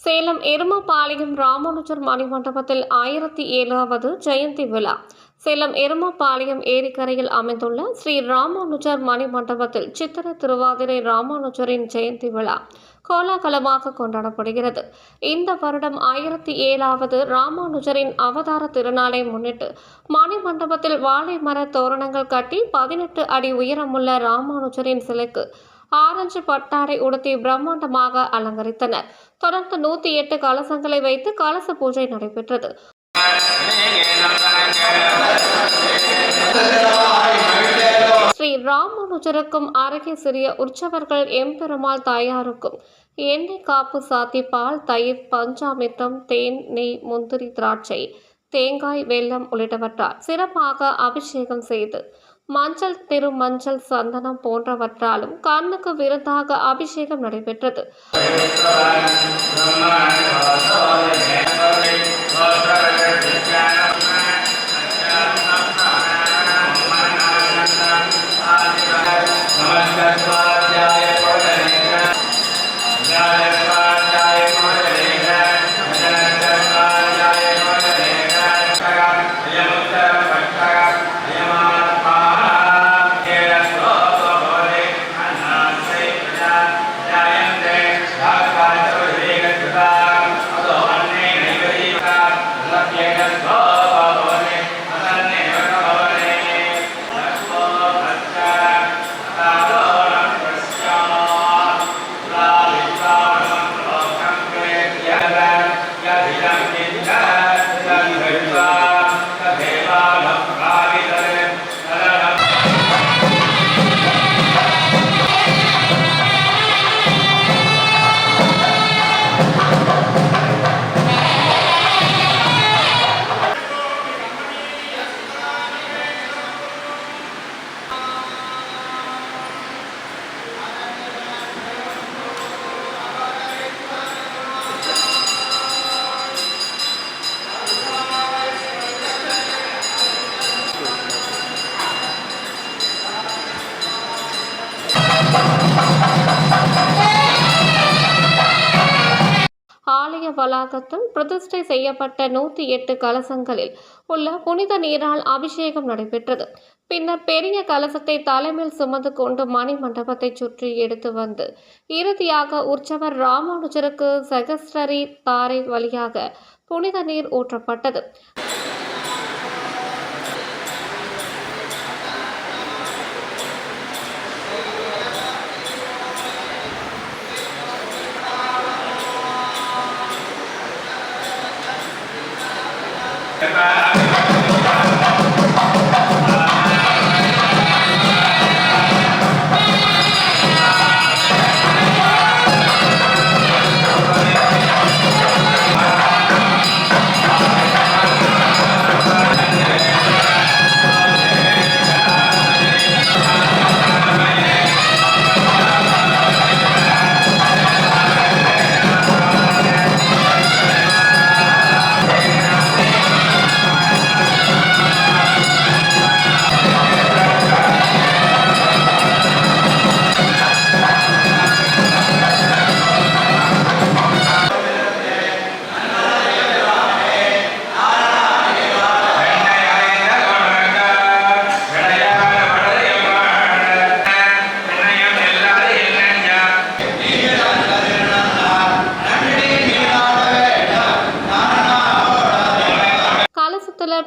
சேலம் எருமபாளையம் ராமானுஜர் மணிமண்டபத்தில் 1007வது ஜெயந்தி விழா. சேலம் எருமபாளையம் ஏரிக்கரையில் அமைந்துள்ள ஸ்ரீ ராமானுஜர் மணிமண்டபத்தில் சித்திரை திருவாதிரை ராமானுஜரின் ஜெயந்தி விழா கோலாகலமாக கொண்டாடப்படுகிறது. இந்த வருடம் 1007வது ராமானுஜரின் அவதார திருநாளை முன்னிட்டு மணிமண்டபத்தில் வாழை மர தோரணங்கள் கட்டி 18 அடி உயரமுள்ள ராமானுஜரின் சிலைக்கு ஆரஞ்சு பட்டாடை உடுத்தி பிரம்மாண்டமாக அலங்கரித்தனர். தொடர்ந்து 108 கலசங்களை வைத்து கலச பூஜை நடைபெற்றது. ஸ்ரீ ராமானுஜருக்கும் அருகே சிறிய உற்சவர்கள் எம்பெருமாள் தாயாருக்கும் எண்ணெய் காப்பு சாத்தி பால், தயிர், பஞ்சாமிர்தம், தேன், நெய், முந்திரி, திராட்சை, தேங்காய், வெல்லம் உள்ளிட்டவற்றால் சிறப்பாக அபிஷேகம் செய்து மஞ்சள், திருமஞ்சள், சந்தனம் போன்றவற்றாலும் கண்ணுக்கு விருந்தாக அபிஷேகம் நடைபெற்றது. ஆலய வளாகத்தில் பிரதிஷ்டை செய்யப்பட்ட 108 கலசங்களில் உள்ள புனித நீரால் அபிஷேகம் நடைபெற்றது. பின்னர் பெரிய கலசத்தை தலைமையில் சுமந்து கொண்டு மணிமண்டபத்தை சுற்றி எடுத்து வந்து இறுதியாக உற்சவர் ராமானுஜருக்கு சகஸ்ரரி தாரை வழியாக புனித நீர் ஊற்றப்பட்டது.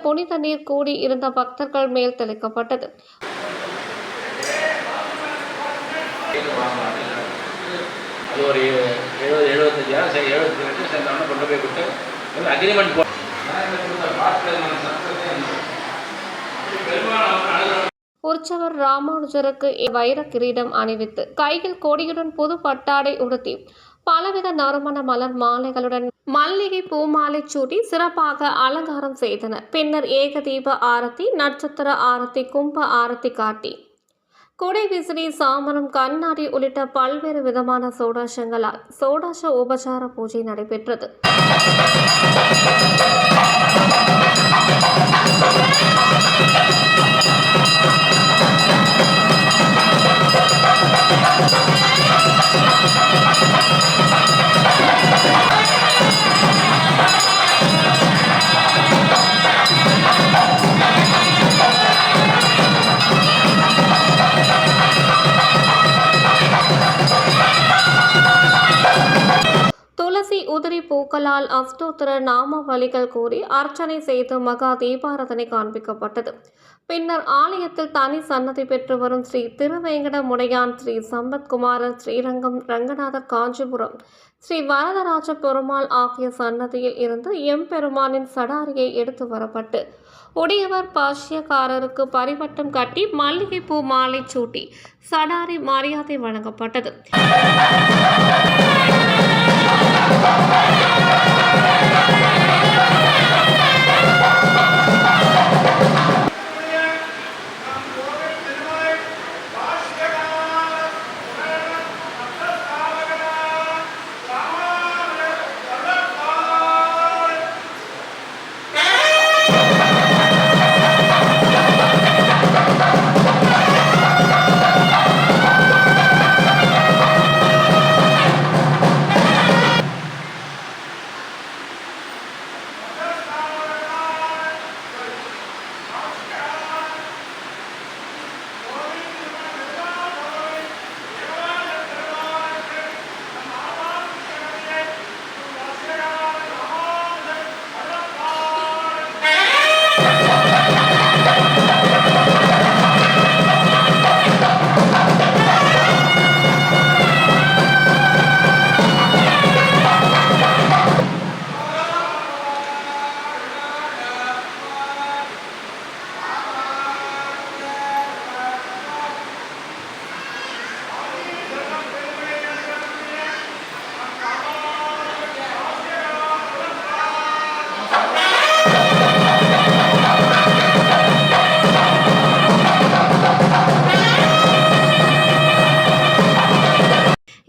புனித நீர் கூடி இருந்த பக்தர்கள் மேல் தெளிக்கப்பட்டது. உற்சவர் ராமானுஜருக்கு வைர கிரீடம் அணிவித்து கையில் கொடியுடன் புது பட்டாடை உடுத்தி பலவித நறுமண மலர் மாலைகளுடன் மல்லிகை பூமாலை சூட்டி சிறப்பாக அலங்காரம் செய்தனர். பின்னர் ஏகதீப ஆரத்தி, நட்சத்திர ஆரத்தி, கும்ப ஆரத்தி காட்டி குடை விசிறி, சாமரம், கண்ணாடி உள்ளிட்ட பல்வேறு விதமான சோடாசங்களால் சோடாச உபசார பூஜை நடைபெற்றது. பூக்களால் அஷ்டோத்திர நாமாவளிகள் கூறி அர்ச்சனை செய்து மகா தீபாராதனை காண்பிக்கப்பட்டது. பின்னர் ஆலயத்தில் தனி சன்னதி பெற்று வரும் ஸ்ரீ திருவேங்கட முடையான், ஸ்ரீ சம்பத்குமாரர், ஸ்ரீரங்கம் ரங்கநாதர், காஞ்சிபுரம் ஸ்ரீ வரதராஜ பெருமாள் ஆகிய சன்னதியில் இருந்து எம்பெருமானின் சடாரியை எடுத்து வரப்பட்டு உடையவர் பாஷ்யக்காரருக்கு பரிவட்டம் கட்டி மல்லிகைப்பூ மாலை சூட்டி சடாரி மரியாதை வழங்கப்பட்டது.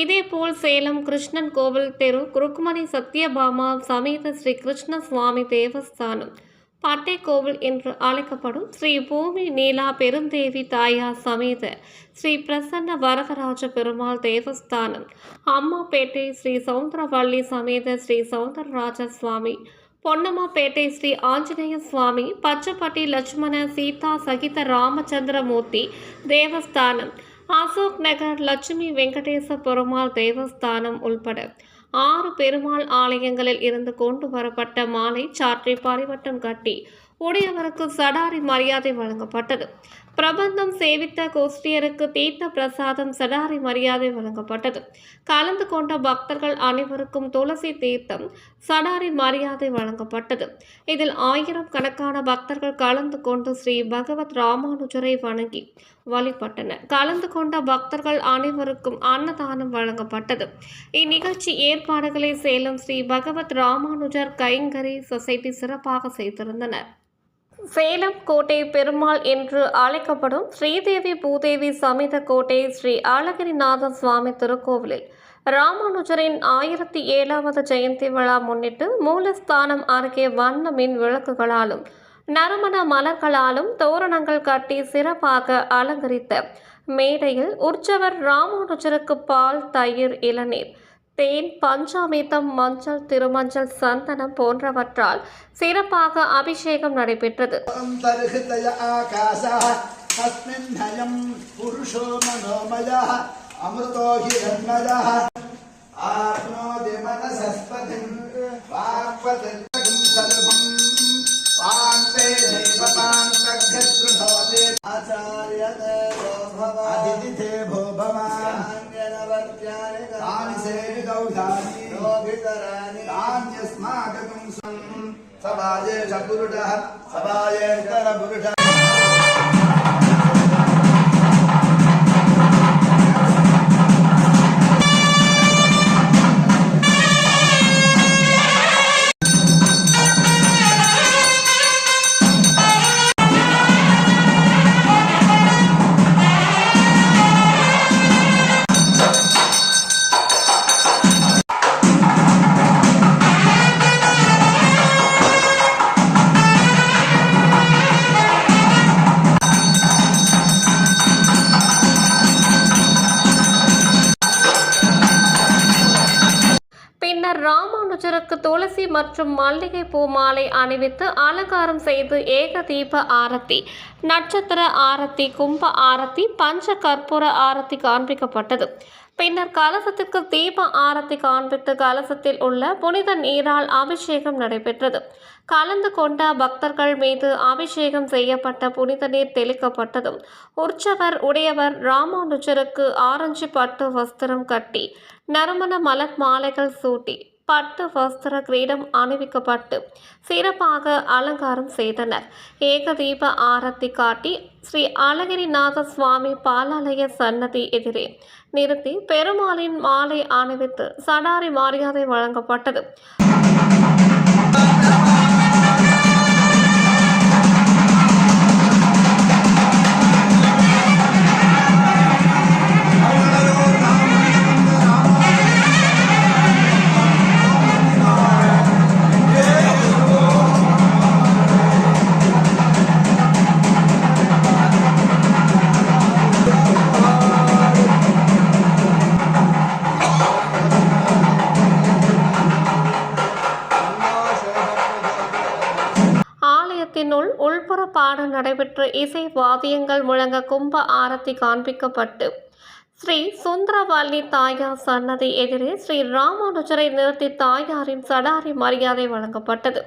இதேபோல் சேலம் கிருஷ்ணன் கோவில் தெரு ருக்மணி சத்யபாமா சமேத ஸ்ரீ கிருஷ்ண சுவாமி தேவஸ்தானம் பட்டை கோவில் என்று அழைக்கப்படும் ஸ்ரீ பூமி நீலா பெருந்தேவி தாயார் சமேத ஸ்ரீ பிரசன்ன வரதராஜ பெருமாள் தேவஸ்தானம் அம்மாப்பேட்டை ஸ்ரீ சௌந்தரவள்ளி சமேத ஸ்ரீ சௌந்தரராஜ சுவாமி பொன்னம்மாப்பேட்டை ஸ்ரீ ஆஞ்சநேய சுவாமி பச்சப்பட்டி லட்சுமண சீதா சகித ராமச்சந்திரமூர்த்தி தேவஸ்தானம் அசோக் நகர் லட்சுமி வெங்கடேச பெருமாள் தேவஸ்தானம் உள்பட 6 பெருமாள் ஆலயங்களில் இருந்து கொண்டு வரப்பட்ட மாலை சாற்றி பரிவட்டம் கட்டி உடையவருக்கு சடாரி மரியாதை வழங்கப்பட்டது. பிரபந்தம் சேவித்த கோஷ்டியருக்கு தீர்த்த பிரசாதம் சடாரி மரியாதை வழங்கப்பட்டது. கலந்து கொண்ட பக்தர்கள் அனைவருக்கும் துளசி தீர்த்தம் சடாரி மரியாதை வழங்கப்பட்டது. இதில் 1000 கணக்கான பக்தர்கள் கலந்து கொண்டு ஸ்ரீ பகவத் ராமானுஜரை வணங்கி வழிபட்டனர். கலந்து கொண்ட பக்தர்கள் அனைவருக்கும் அன்னதானம் வழங்கப்பட்டது. இந்நிகழ்ச்சி ஏற்பாடுகளை சேலம் ஸ்ரீ பகவத் ராமானுஜர் கைங்கரி சொசைட்டி சிறப்பாக செய்திருந்தனர். சேலம் கோட்டை பெருமாள் என்று அழைக்கப்படும் ஸ்ரீதேவி பூதேவி சமேத கோட்டை ஸ்ரீ அழகிரிநாத சுவாமி திருக்கோவிலில் ராமானுஜரின் 1007வது ஜெயந்தி விழா முன்னிட்டு மூலஸ்தானம் அருகே வண்ண மின் விளக்குகளாலும் நறுமண மலர்களாலும் தோரணங்கள் கட்டி சிறப்பாக அலங்கரித்த மேடையில் உற்சவர் ராமானுஜருக்கு பால், தயிர், இளநீர், தேன், பஞ்சாமிர்தம், மஞ்சள், திருமஞ்சள், சந்தனம் போன்றவற்றால் சிறப்பாக அபிஷேகம் நடைபெற்றது. सभाये पुरुषः सभाये पुरुषः ராமானுஜருக்கு துளசி மற்றும் மல்லிகை பூ மாலை அணிவித்து அலங்காரம் செய்து ஏக தீப ஆரத்தி, நட்சத்திர ஆரத்தி, கும்ப ஆரத்தி, பஞ்ச கற்பூர ஆரத்தி காண்பிக்கப்பட்டது. பின்னர் கலசத்திற்கு தீப ஆரத்தி காண்பித்து கலசத்தில் உள்ள புனித நீரால் அபிஷேகம் நடைபெற்றது. கலந்து கொண்ட பக்தர்கள் மீது அபிஷேகம் செய்யப்பட்ட புனித நீர் தெளிக்கப்பட்டதும் உற்சவர் உடையவர் ராமானுஜருக்கு ஆரஞ்சு பட்டு வஸ்திரம் கட்டி நறுமண மலர் மாலைகள் சூட்டி பட்டு வஸ்திர கிரீடம் அணிவிக்கப்பட்டு சிறப்பாக அலங்காரம் செய்தனர். ஏகதீப ஆரத்தி காட்டி ஸ்ரீ அழகிரிநாத சுவாமி பாலாலய சன்னதி எதிரே நிறுத்தி பெருமாளின் மாலை அணிவித்து சடாரி மரியாதை வழங்கப்பட்டது. ஆலயத்தினுள் உள்புற பாடல் நடைபெற்ற இசை வாத்தியங்கள் முழங்க கும்ப ஆரத்தி காண்பிக்கப்பட்டு ஸ்ரீ சுந்தரவல்லி தாயார் சன்னதி எதிரே ஸ்ரீ ராமானுஜரை நிறுத்தி தாயாரின் சடாரி மரியாதை வழங்கப்பட்டது.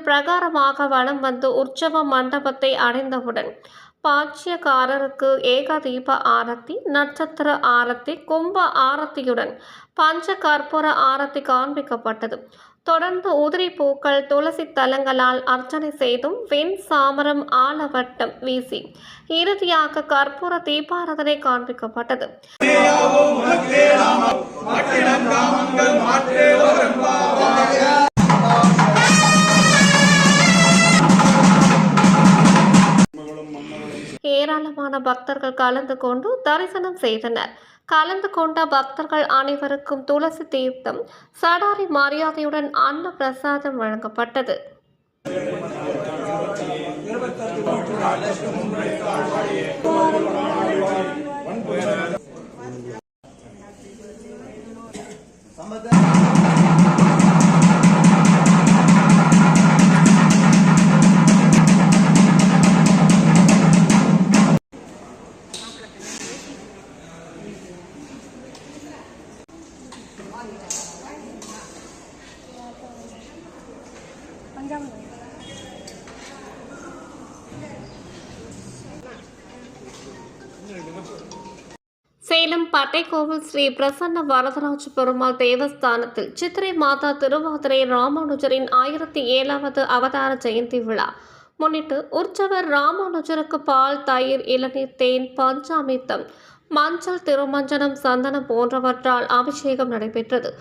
பிரகாரமாக வலம் வந்து உற்சவ மண்டபத்தை அடைந்தவுடன் பாச்சியக்காரருக்கு ஏகதீப ஆரத்தி, நட்சத்திர ஆரத்தி, கும்ப ஆரத்தியுடன் பஞ்ச கற்பூர ஆரத்தி காண்பிக்கப்பட்டது. தொடர்ந்து உதிரி பூக்கள், துளசி தலங்களால் அர்ச்சனை செய்தும் வெண் சாமரம் ஆலவட்டம் வீசி இறுதியாக கற்பூர தீபாராதனை காண்பிக்கப்பட்டது. ஏராளமான பக்தர்கள் கலந்து கொண்டு தரிசனம் செய்தனர். கலந்து கொண்ட பக்தர்கள் அனைவருக்கும் துளசி தீர்த்தம், சடாரி மரியாதையுடன் அன்ன பிரசாதம் வழங்கப்பட்டது. சேலம் பட்டைக்கோவில் ஸ்ரீ பிரசன்ன வரதராஜ பெருமாள் தேவஸ்தானத்தில் சித்திரை மாதா திருவாதிரை ராமானுஜரின் 1007வது அவதார ஜெயந்தி விழா முன்னிட்டு உற்சவர் ராமானுஜருக்கு பால், தயிர், இளநீர், தேன், பஞ்சாமிர்தம், மஞ்சள், திருமஞ்சனம், சந்தனம் போன்றவற்றால் அபிஷேகம் நடைபெற்றது.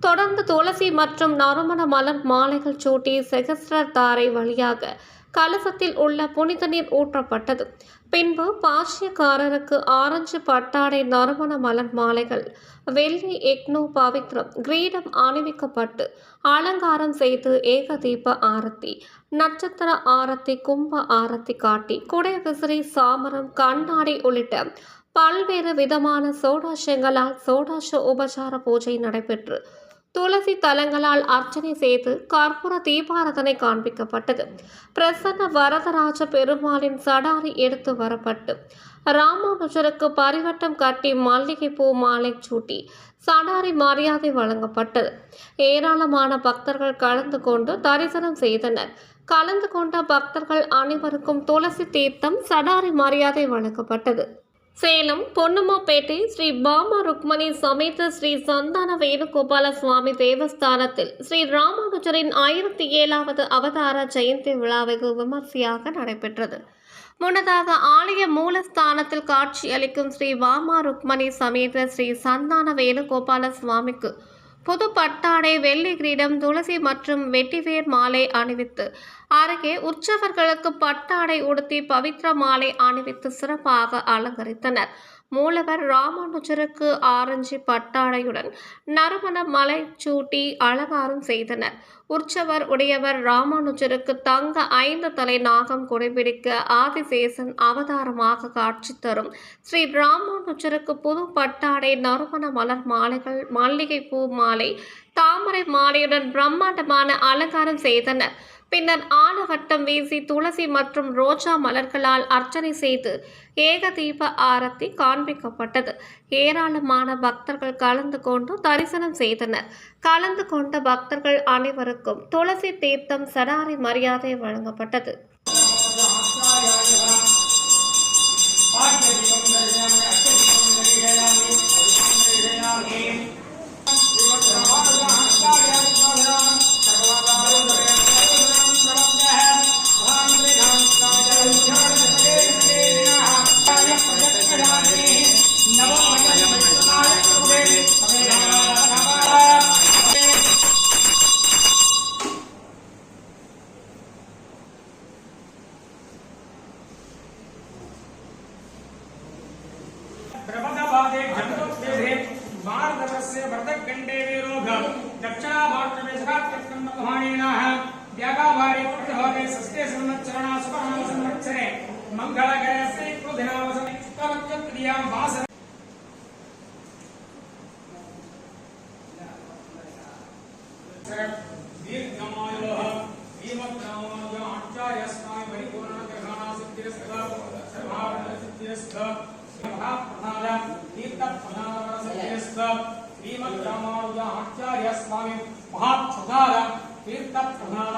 தொடர்ந்து துளசி மற்றும் நறுமண மலர் மாலைகள் சூட்டி செகஸ்ரதாரை வழியாக கலசத்தில் உள்ள புனித நீர் ஊற்றப்பட்டது. பின்பு பாஷ்யக்காரருக்கு ஆரஞ்சு பட்டாடை, நறுமண மலர் மாலைகள், வெள்ளி எக்னோ பவித்ரம் கிரீடம் அணிவிக்கப்பட்டு அலங்காரம் செய்து ஏகதீப ஆரத்தி, நட்சத்திர ஆரத்தி, கும்ப ஆரத்தி காட்டி குடை விசிறி, சாமரம், கண்ணாடி உள்ளிட்ட பல்வேறு விதமான சோடாசங்களால் சோடாச உபசார பூஜை நடைபெற்று துளசி தலங்களால் அர்ச்சனை செய்து கற்பூர தீபாராதனை காண்பிக்கப்பட்டது. பிரசன்ன வரதராஜ பெருமாளின் சடாரி எடுத்து வரப்பட்டு ராமானுஜருக்கு பரிவட்டம் கட்டி மல்லிகை பூ மாலை சூட்டி சடாரி மரியாதை வழங்கப்பட்டது. ஏராளமான பக்தர்கள் கலந்து கொண்டு தரிசனம் செய்தனர். கலந்து கொண்ட பக்தர்கள் அனைவருக்கும் துளசி தீர்த்தம் சடாரி மரியாதை வழங்கப்பட்டது. சேலம் பொன்னுமாப்பேட்டை ஸ்ரீ பாமா ருக்மணி சமேத ஸ்ரீ சந்தான வேணுகோபால சுவாமி தேவஸ்தானத்தில் ஸ்ரீ ராமானுஜரின் 1007வது அவதார ஜெயந்தி விழா வெகு விமர்சையாக நடைபெற்றது. முன்னதாக ஆலய மூலஸ்தானத்தில் காட்சியளிக்கும் ஸ்ரீ பாமா ருக்மணி சமேத ஸ்ரீ சந்தான வேணுகோபால சுவாமிக்கு புது பட்டாடை, வெள்ளி கிரீடம், துளசி மற்றும் வெட்டிவேர் மாலை அணிவித்து அருகே உற்சவர்களுக்கு பட்டாடை உடுத்தி பவித்ர மாலை அணிவித்து சிறப்பாக அலங்கரித்தனர். மூலவர் ராமானுஜருக்கு ஆரஞ்சு பட்டாடையுடன் நறுமண மலை சூட்டி அலங்காரம் செய்தனர். உற்சவர் உடையவர் ராமானுஜருக்கு தங்க 5 தலை நாகம் குடைபிடிக்க ஆதிசேஷன் அவதாரமாக காட்சி தரும் ஸ்ரீ ராமானுஜருக்கு புது பட்டாடை, நறுமண மலர் மாலைகள், மல்லிகை பூ மாலை, தாமரை மாலையுடன் பிரம்மாண்டமான அலங்காரம் செய்தனர். பின்னர் ஆலவட்டம் வீசி துளசி மற்றும் ரோஜா மலர்களால் அர்ச்சனை செய்து ஏக தீப ஆரத்தி காண்பிக்கப்பட்டது. ஏராளமான பக்தர்கள் கலந்து கொண்டு தரிசனம் செய்தனர். கலந்து கொண்ட பக்தர்கள் அனைவருக்கும் துளசி தீர்த்தம் சடாரி மரியாதை வழங்கப்பட்டது. प्रबलवादे जन्मोत्तेरे भारतस्य वर्धकण्डे विरोध दक्षिणाभारतदेशात्यन्तमहानेनः त्यागाभारे प्रतिभागे सस्ते संवत्सरणा सुवर्णा संवत्सरे मंगलकरे श्रीकृदिनावसरे उत्तरत्यत्रियां वासरे दीर्घमायोः श्रीमद्रामानुज आचार्यस्वामी परिपूर्णग्रहाणा सिद्धिरस्तः सर्वाभरणसिद्धिरस्तः महाप्रसाद तीर्थप्रसाद श्रीमद् रामानुज आचार्य स्वामी महाप्रसाद तीर्थप्रसाद